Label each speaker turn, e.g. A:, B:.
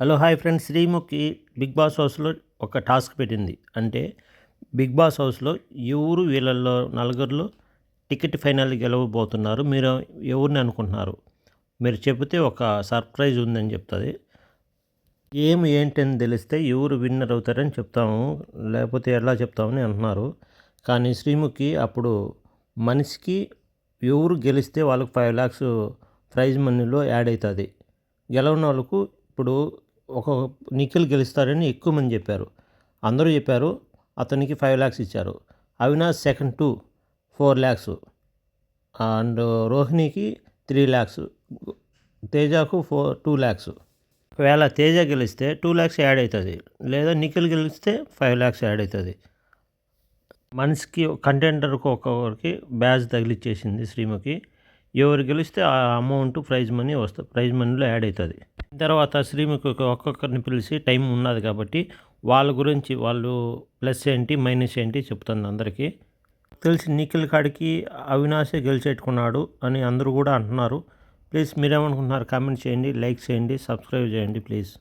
A: Hello hi friends, Sreemukhi Bigg Boss హౌస్లో ఒక task పెట్టింది. అంటే బిగ్ బాస్ హౌస్లో ఎవరు వీళ్ళల్లో నలుగురిలో టికెట్ ఫైనల్ గెలవబోతున్నారు, మీరు ఎవరిని అనుకుంటున్నారు, మీరు చెబితే ఒక సర్ప్రైజ్ ఉందని చెప్తుంది. ఏంటని తెలిస్తే ఎవరు విన్నర్ అవుతారని చెప్తాము, లేకపోతే ఎలా చెప్తామని అంటున్నారు. కానీ శ్రీముఖి అప్పుడు మనిషికి ఎవరు గెలిస్తే వాళ్ళకి 5 lakhs ప్రైజ్ మనీలో యాడ్ అవుతుంది. గెలవని వాళ్ళకు ఇప్పుడు ఒక నిఖిల్ గెలుస్తారని ఎక్కువ మంది చెప్పారు, అందరూ చెప్పారు. అతనికి 5 lakhs ఇచ్చారు. అవినాష్ సెకండ్ 4 lakhs అండ్ రోహిణికి 3 lakhs, తేజకు 2 lakhs. ఒకవేళ తేజ గెలిస్తే 2 lakhs యాడ్ అవుతుంది, లేదా నిఖిల్ గెలిస్తే 5 lakhs యాడ్ అవుతుంది. మనిషికి కంటెండర్కు ఒక్కొక్కరికి బ్యాచ్ తగిలిచ్చేసింది శ్రీముఖి. ఎవరు గెలిస్తే ఆ అమౌంట్ ప్రైజ్ మనీలో యాడ్ అవుతుంది. తర్వాత శ్రీముఖి ఒక్కొక్కరిని పిలిచి టైం ఉన్నది కాబట్టి వాళ్ళ గురించి, వాళ్ళు ప్లస్ ఏంటి మైనస్ ఏంటి చెప్తుంది అందరికీ. తెలిసి నిఖిల్ కాడికి అవినాశే గెలిచేట్టుకున్నాడు అని అందరూ కూడా అంటున్నారు. ప్లీజ్ మీరేమనుకుంటున్నారు కామెంట్ చేయండి, లైక్ చేయండి, సబ్స్క్రైబ్ చేయండి ప్లీజ్.